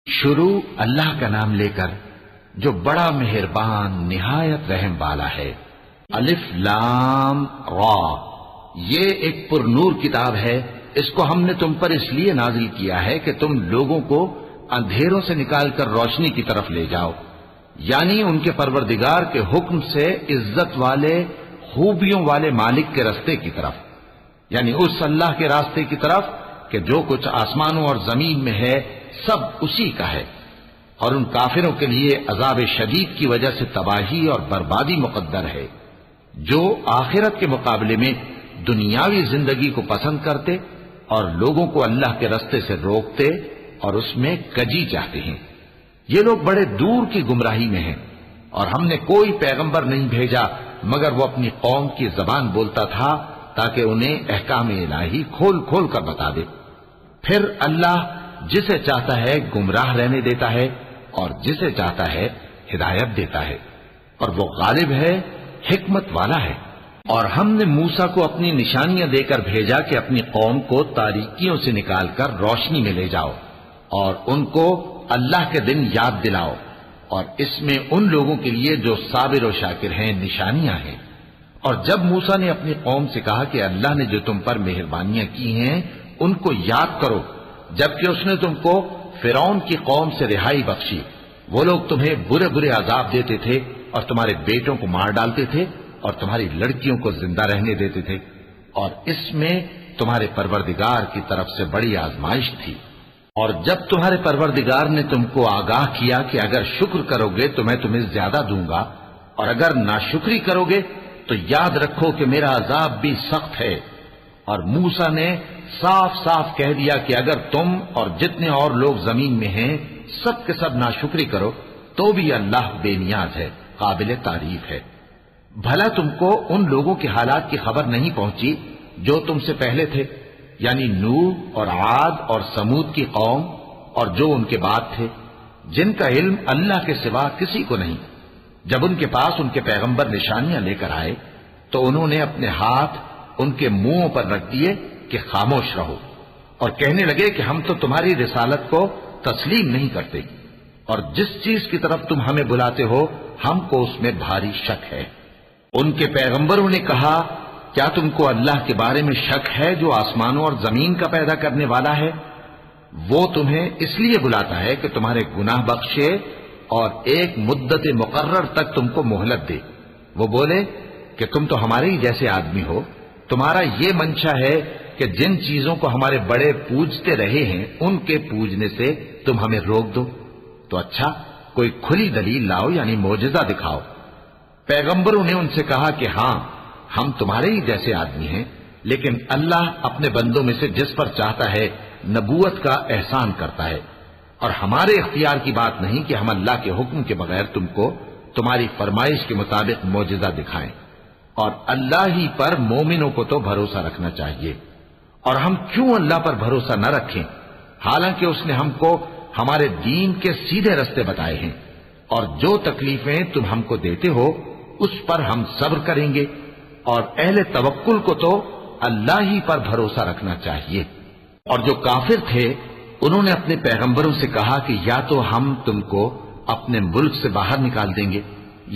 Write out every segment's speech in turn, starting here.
شروع اللہ کا نام لے کر جو بڑا مہربان نہایت رحم والا ہے۔ الف لام را، یہ ایک پر نور کتاب ہے، اس کو ہم نے تم پر اس لیے نازل کیا ہے کہ تم لوگوں کو اندھیروں سے نکال کر روشنی کی طرف لے جاؤ، یعنی ان کے پروردگار کے حکم سے عزت والے خوبیوں والے مالک کے راستے کی طرف، یعنی اس اللہ کے راستے کی طرف کہ جو کچھ آسمانوں اور زمین میں ہے سب اسی کا ہے۔ اور ان کافروں کے لیے عذاب شدید کی وجہ سے تباہی اور بربادی مقدر ہے، جو آخرت کے مقابلے میں دنیاوی زندگی کو پسند کرتے اور لوگوں کو اللہ کے راستے سے روکتے اور اس میں کجی چاہتے ہیں۔ یہ لوگ بڑے دور کی گمراہی میں ہیں، اور ہم نے کوئی پیغمبر نہیں بھیجا مگر وہ اپنی قوم کی زبان بولتا تھا تاکہ انہیں احکام الہی کھول کھول کر بتا دے۔ پھر اللہ جسے چاہتا ہے گمراہ رہنے دیتا ہے اور جسے چاہتا ہے ہدایت دیتا ہے، اور وہ غالب ہے، حکمت والا ہے۔ اور ہم نے موسیٰ کو اپنی نشانیاں دے کر بھیجا کہ اپنی قوم کو تاریکیوں سے نکال کر روشنی میں لے جاؤ اور ان کو اللہ کے دن یاد دلاؤ، اور اس میں ان لوگوں کے لیے جو صابر و شاکر ہیں نشانیاں ہیں۔ اور جب موسیٰ نے اپنی قوم سے کہا کہ اللہ نے جو تم پر مہربانیاں کی ہیں ان کو یاد کرو، جبکہ اس نے تم کو فرعون کی قوم سے رہائی بخشی، وہ لوگ تمہیں برے برے عذاب دیتے تھے اور تمہارے بیٹوں کو مار ڈالتے تھے اور تمہاری لڑکیوں کو زندہ رہنے دیتے تھے، اور اس میں تمہارے پروردگار کی طرف سے بڑی آزمائش تھی۔ اور جب تمہارے پروردگار نے تم کو آگاہ کیا کہ اگر شکر کرو گے تو میں تمہیں زیادہ دوں گا، اور اگر ناشکری کرو گے تو یاد رکھو کہ میرا عذاب بھی سخت ہے۔ اور موسیٰ نے صاف صاف کہہ دیا کہ اگر تم اور جتنے اور لوگ زمین میں ہیں سب کے سب ناشکری کرو تو بھی اللہ بے نیاز ہے، قابل تعریف ہے۔ بھلا تم کو ان لوگوں کے حالات کی خبر نہیں پہنچی جو تم سے پہلے تھے، یعنی نوح اور عاد اور سمود کی قوم، اور جو ان کے بعد تھے، جن کا علم اللہ کے سوا کسی کو نہیں۔ جب ان کے پاس ان کے پیغمبر نشانیاں لے کر آئے تو انہوں نے اپنے ہاتھ ان کے منہوں پر رکھ دیے کہ خاموش رہو، اور کہنے لگے کہ ہم تو تمہاری رسالت کو تسلیم نہیں کرتے، اور جس چیز کی طرف تم ہمیں بلاتے ہو ہم کو اس میں بھاری شک ہے۔ ان کے پیغمبروں نے کہا، کیا تم کو اللہ کے بارے میں شک ہے جو آسمانوں اور زمین کا پیدا کرنے والا ہے؟ وہ تمہیں اس لیے بلاتا ہے کہ تمہارے گناہ بخشے اور ایک مدت مقرر تک تم کو مہلت دے۔ وہ بولے کہ تم تو ہمارے ہی جیسے آدمی ہو، تمہارا یہ منشا ہے کہ جن چیزوں کو ہمارے بڑے پوجتے رہے ہیں ان کے پوجنے سے تم ہمیں روک دو، تو اچھا کوئی کھلی دلیل لاؤ، یعنی معجزہ دکھاؤ۔ پیغمبروں نے ان سے کہا کہ ہاں ہم تمہارے ہی جیسے آدمی ہیں، لیکن اللہ اپنے بندوں میں سے جس پر چاہتا ہے نبوت کا احسان کرتا ہے، اور ہمارے اختیار کی بات نہیں کہ ہم اللہ کے حکم کے بغیر تم کو تمہاری فرمائش کے مطابق معجزہ دکھائیں۔ اور اللہ ہی پر مومنوں کو تو بھروسہ رکھنا چاہیے، اور ہم کیوں اللہ پر بھروسہ نہ رکھیں حالانکہ اس نے ہم کو ہمارے دین کے سیدھے رستے بتائے ہیں، اور جو تکلیفیں تم ہم کو دیتے ہو اس پر ہم صبر کریں گے، اور اہل توکل کو تو اللہ ہی پر بھروسہ رکھنا چاہیے۔ اور جو کافر تھے انہوں نے اپنے پیغمبروں سے کہا کہ یا تو ہم تم کو اپنے ملک سے باہر نکال دیں گے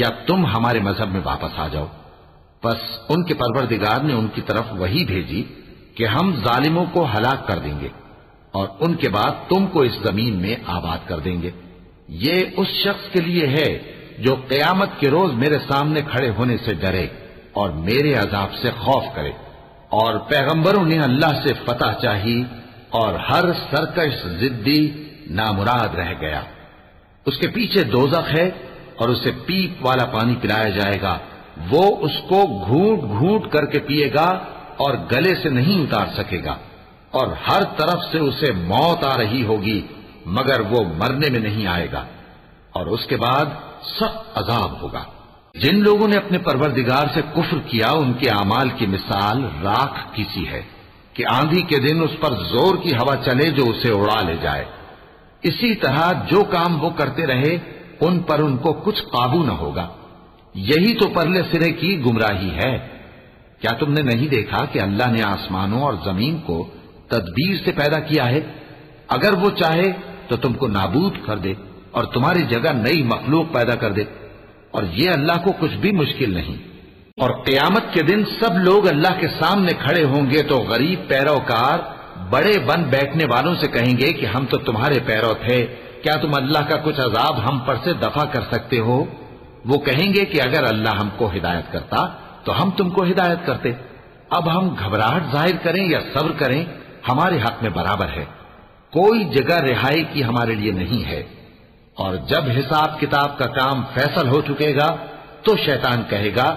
یا تم ہمارے مذہب میں واپس آ جاؤ۔ بس ان کے پروردگار نے ان کی طرف وحی بھیجی کہ ہم ظالموں کو ہلاک کر دیں گے اور ان کے بعد تم کو اس زمین میں آباد کر دیں گے۔ یہ اس شخص کے لیے ہے جو قیامت کے روز میرے سامنے کھڑے ہونے سے ڈرے اور میرے عذاب سے خوف کرے۔ اور پیغمبروں نے اللہ سے فتح چاہی اور ہر سرکش ضدی نامراد رہ گیا۔ اس کے پیچھے دوزخ ہے اور اسے پیپ والا پانی پلایا جائے گا، وہ اس کو گھونٹ گھونٹ کر کے پیے گا اور گلے سے نہیں اتار سکے گا، اور ہر طرف سے اسے موت آ رہی ہوگی مگر وہ مرنے میں نہیں آئے گا، اور اس کے بعد سخت عذاب ہوگا۔ جن لوگوں نے اپنے پروردگار سے کفر کیا ان کے اعمال کی مثال راکھ کی سی ہے کہ آندھی کے دن اس پر زور کی ہوا چلے جو اسے اڑا لے جائے۔ اسی طرح جو کام وہ کرتے رہے ان پر ان کو کچھ قابو نہ ہوگا۔ یہی تو پرلے سرے کی گمراہی ہے۔ کیا تم نے نہیں دیکھا کہ اللہ نے آسمانوں اور زمین کو تدبیر سے پیدا کیا ہے؟ اگر وہ چاہے تو تم کو نابود کر دے اور تمہاری جگہ نئی مخلوق پیدا کر دے، اور یہ اللہ کو کچھ بھی مشکل نہیں۔ اور قیامت کے دن سب لوگ اللہ کے سامنے کھڑے ہوں گے تو غریب پیروکار بڑے بن بیٹھنے والوں سے کہیں گے کہ ہم تو تمہارے پیرو تھے، کیا تم اللہ کا کچھ عذاب ہم پر سے دفع کر سکتے ہو؟ وہ کہیں گے کہ اگر اللہ ہم کو ہدایت کرتا تو ہم تم کو ہدایت کرتے، اب ہم گھبراہٹ ظاہر کریں یا صبر کریں ہمارے حق میں برابر ہے، کوئی جگہ رہائی کی ہمارے لیے نہیں ہے۔ اور جب حساب کتاب کا کام فیصل ہو چکے گا تو شیطان کہے گا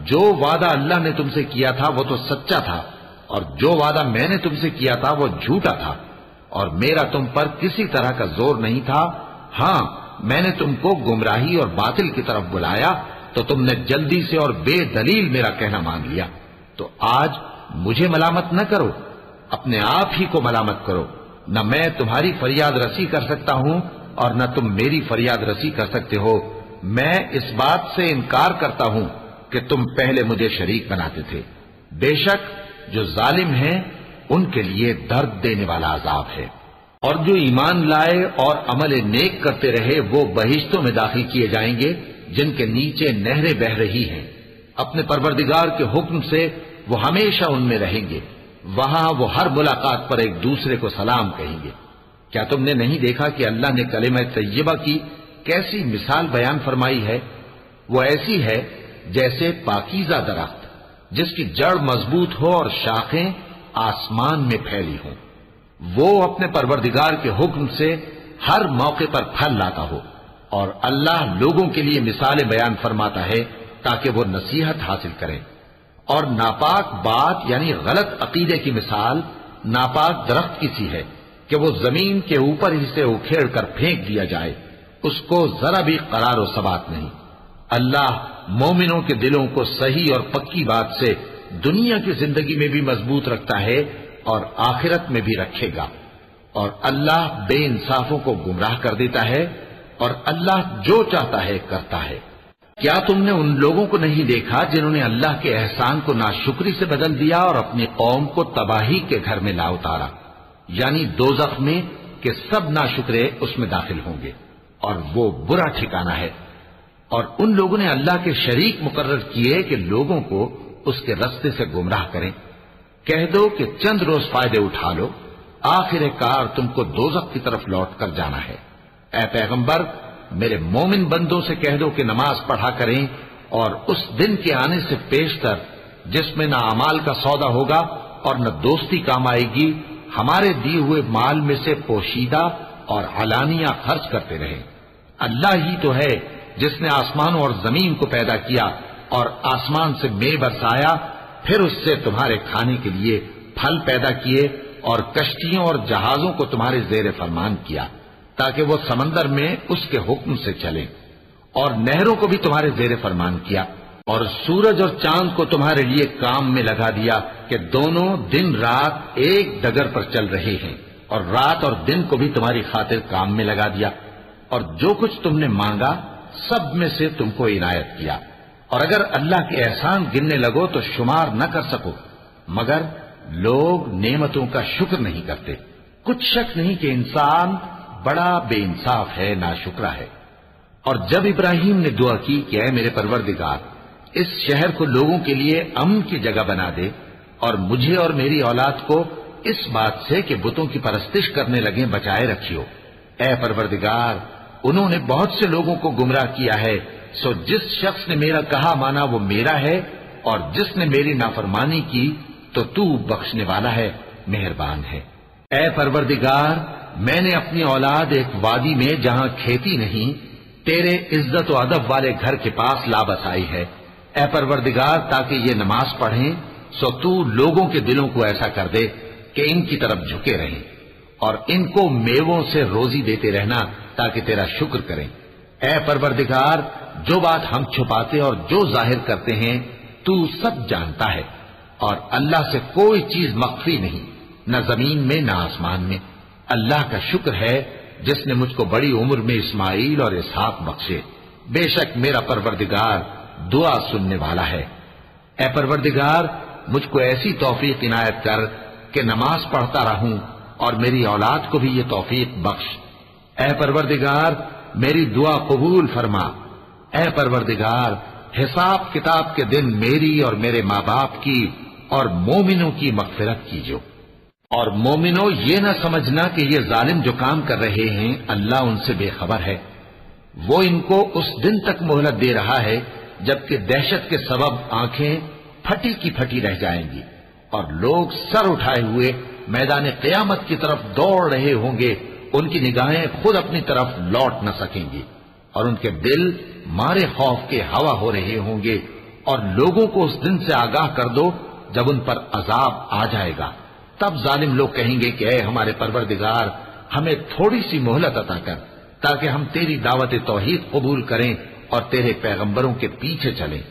جو وعدہ اللہ نے تم سے کیا تھا وہ تو سچا تھا، اور جو وعدہ میں نے تم سے کیا تھا وہ جھوٹا تھا، اور میرا تم پر کسی طرح کا زور نہیں تھا، ہاں میں نے تم کو گمراہی اور باطل کی طرف بلایا تو تم نے جلدی سے اور بے دلیل میرا کہنا مان لیا، تو آج مجھے ملامت نہ کرو، اپنے آپ ہی کو ملامت کرو، نہ میں تمہاری فریاد رسی کر سکتا ہوں اور نہ تم میری فریاد رسی کر سکتے ہو، میں اس بات سے انکار کرتا ہوں کہ تم پہلے مجھے شریک بناتے تھے، بے شک جو ظالم ہیں ان کے لیے درد دینے والا عذاب ہے۔ اور جو ایمان لائے اور عمل نیک کرتے رہے وہ بہشتوں میں داخل کیے جائیں گے جن کے نیچے نہریں بہ رہی ہیں، اپنے پروردگار کے حکم سے وہ ہمیشہ ان میں رہیں گے، وہاں وہ ہر ملاقات پر ایک دوسرے کو سلام کہیں گے۔ کیا تم نے نہیں دیکھا کہ اللہ نے کلمہ طیبہ کی کیسی مثال بیان فرمائی ہے؟ وہ ایسی ہے جیسے پاکیزہ درخت جس کی جڑ مضبوط ہو اور شاخیں آسمان میں پھیلی ہوں، وہ اپنے پروردگار کے حکم سے ہر موقع پر پھل لاتا ہو، اور اللہ لوگوں کے لیے مثالیں بیان فرماتا ہے تاکہ وہ نصیحت حاصل کریں۔ اور ناپاک بات یعنی غلط عقیدے کی مثال ناپاک درخت کی سی ہے کہ وہ زمین کے اوپر ہی سے اکھیڑ کر پھینک دیا جائے، اس کو ذرا بھی قرار و ثبات نہیں۔ اللہ مومنوں کے دلوں کو صحیح اور پکی بات سے دنیا کی زندگی میں بھی مضبوط رکھتا ہے اور آخرت میں بھی رکھے گا، اور اللہ بے انصافوں کو گمراہ کر دیتا ہے، اور اللہ جو چاہتا ہے کرتا ہے۔ کیا تم نے ان لوگوں کو نہیں دیکھا جنہوں نے اللہ کے احسان کو ناشکری سے بدل دیا اور اپنی قوم کو تباہی کے گھر میں لا اتارا، یعنی دوزخ میں کہ سب ناشکرے اس میں داخل ہوں گے اور وہ برا ٹھکانہ ہے۔ اور ان لوگوں نے اللہ کے شریک مقرر کیے کہ لوگوں کو اس کے رستے سے گمراہ کریں۔ کہہ دو کہ چند روز فائدے اٹھا لو، آخر کار تم کو دوزخ کی طرف لوٹ کر جانا ہے۔ اے پیغمبر میرے مومن بندوں سے کہہ دو کہ نماز پڑھا کریں، اور اس دن کے آنے سے پیشتر جس میں نہ اعمال کا سودا ہوگا اور نہ دوستی کام آئے گی، ہمارے دیے ہوئے مال میں سے پوشیدہ اور علانیہ خرچ کرتے رہیں۔ اللہ ہی تو ہے جس نے آسمانوں اور زمین کو پیدا کیا اور آسمان سے مے برسایا، پھر اس سے تمہارے کھانے کے لیے پھل پیدا کیے اور کشتیوں اور جہازوں کو تمہارے زیر فرمان کیا تاکہ وہ سمندر میں اس کے حکم سے چلیں، اور نہروں کو بھی تمہارے زیر فرمان کیا، اور سورج اور چاند کو تمہارے لیے کام میں لگا دیا کہ دونوں دن رات ایک ڈگر پر چل رہے ہیں، اور رات اور دن کو بھی تمہاری خاطر کام میں لگا دیا، اور جو کچھ تم نے مانگا سب میں سے تم کو عنایت کیا، اور اگر اللہ کے احسان گننے لگو تو شمار نہ کر سکو، مگر لوگ نعمتوں کا شکر نہیں کرتے۔ کچھ شک نہیں کہ انسان بڑا بے انصاف ہے، ناشکرا ہے۔ اور جب ابراہیم نے دعا کی کہ اے میرے پروردگار اس شہر کو لوگوں کے لیے امن کی جگہ بنا دے اور مجھے اور میری اولاد کو اس بات سے کہ بتوں کی پرستش کرنے لگیں بچائے رکھیو، اے پروردگار انہوں نے بہت سے لوگوں کو گمراہ کیا ہے، سو جس شخص نے میرا کہا مانا وہ میرا ہے، اور جس نے میری نافرمانی کی تو بخشنے والا ہے، مہربان ہے۔ اے پروردگار میں نے اپنی اولاد ایک وادی میں جہاں کھیتی نہیں تیرے عزت و ادب والے گھر کے پاس لا بسائی ہے، اے پروردگار تاکہ یہ نماز پڑھیں، سو تو لوگوں کے دلوں کو ایسا کر دے کہ ان کی طرف جھکے رہیں، اور ان کو میووں سے روزی دیتے رہنا تاکہ تیرا شکر کریں۔ اے پروردگار جو بات ہم چھپاتے اور جو ظاہر کرتے ہیں تو سب جانتا ہے، اور اللہ سے کوئی چیز مخفی نہیں، نہ زمین میں نہ آسمان میں۔ اللہ کا شکر ہے جس نے مجھ کو بڑی عمر میں اسماعیل اور اسحاق بخشے، بے شک میرا پروردگار دعا سننے والا ہے۔ اے پروردگار مجھ کو ایسی توفیق عنایت کر کہ نماز پڑھتا رہوں، اور میری اولاد کو بھی یہ توفیق بخش اے پروردگار میری دعا قبول فرما، اے پروردگار حساب کتاب کے دن میری اور میرے ماں باپ کی اور مومنوں کی مغفرت کیجو۔ اور مومنوں یہ نہ سمجھنا کہ یہ ظالم جو کام کر رہے ہیں اللہ ان سے بے خبر ہے، وہ ان کو اس دن تک مہلت دے رہا ہے جبکہ دہشت کے سبب آنکھیں پھٹی کی پھٹی رہ جائیں گی اور لوگ سر اٹھائے ہوئے میدان قیامت کی طرف دوڑ رہے ہوں گے، ان کی نگاہیں خود اپنی طرف لوٹ نہ سکیں گی اور ان کے دل مارے خوف کے ہوا ہو رہے ہوں گے۔ اور لوگوں کو اس دن سے آگاہ کر دو جب ان پر عذاب آ جائے گا، تب ظالم لوگ کہیں گے کہ اے ہمارے پروردگار ہمیں تھوڑی سی مہلت عطا کر تاکہ ہم تیری دعوت توحید قبول کریں اور تیرے پیغمبروں کے پیچھے چلیں۔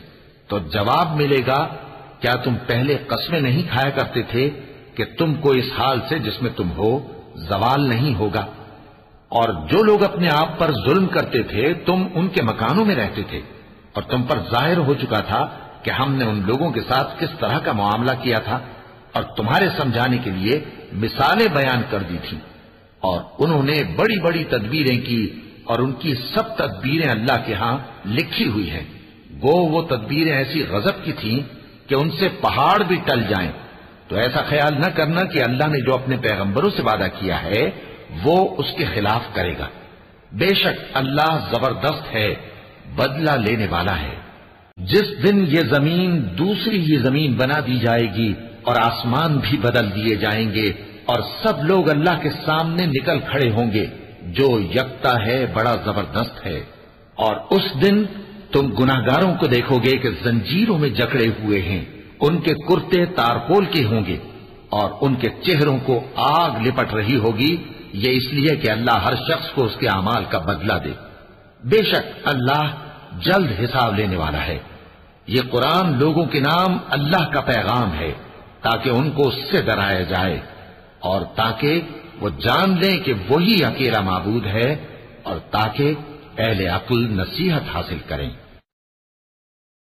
تو جواب ملے گا کیا تم پہلے قسمیں نہیں کھایا کرتے تھے کہ تم کو اس حال سے جس میں تم ہو زوال نہیں ہوگا؟ اور جو لوگ اپنے آپ پر ظلم کرتے تھے تم ان کے مکانوں میں رہتے تھے اور تم پر ظاہر ہو چکا تھا کہ ہم نے ان لوگوں کے ساتھ کس طرح کا معاملہ کیا تھا اور تمہارے سمجھانے کے لیے مثالیں بیان کر دی تھی۔ اور انہوں نے بڑی بڑی تدبیریں کی اور ان کی سب تدبیریں اللہ کے ہاں لکھی ہوئی ہیں، گو وہ تدبیریں ایسی غضب کی تھیں کہ ان سے پہاڑ بھی ٹل جائیں۔ تو ایسا خیال نہ کرنا کہ اللہ نے جو اپنے پیغمبروں سے وعدہ کیا ہے وہ اس کے خلاف کرے گا، بے شک اللہ زبردست ہے، بدلہ لینے والا ہے۔ جس دن یہ زمین دوسری ہی زمین بنا دی جائے گی اور آسمان بھی بدل دیے جائیں گے اور سب لوگ اللہ کے سامنے نکل کھڑے ہوں گے جو یکتا ہے بڑا زبردست ہے۔ اور اس دن تم گناہگاروں کو دیکھو گے کہ زنجیروں میں جکڑے ہوئے ہیں، ان کے کرتے تارپول کے ہوں گے اور ان کے چہروں کو آگ لپٹ رہی ہوگی، یہ اس لیے کہ اللہ ہر شخص کو اس کے اعمال کا بدلہ دے۔ بے شک اللہ جلد حساب لینے والا ہے۔ یہ قرآن لوگوں کے نام اللہ کا پیغام ہے تاکہ ان کو اس سے ڈرایا جائے اور تاکہ وہ جان لیں کہ وہی اکیلا معبود ہے اور تاکہ اہل عقل نصیحت حاصل کریں۔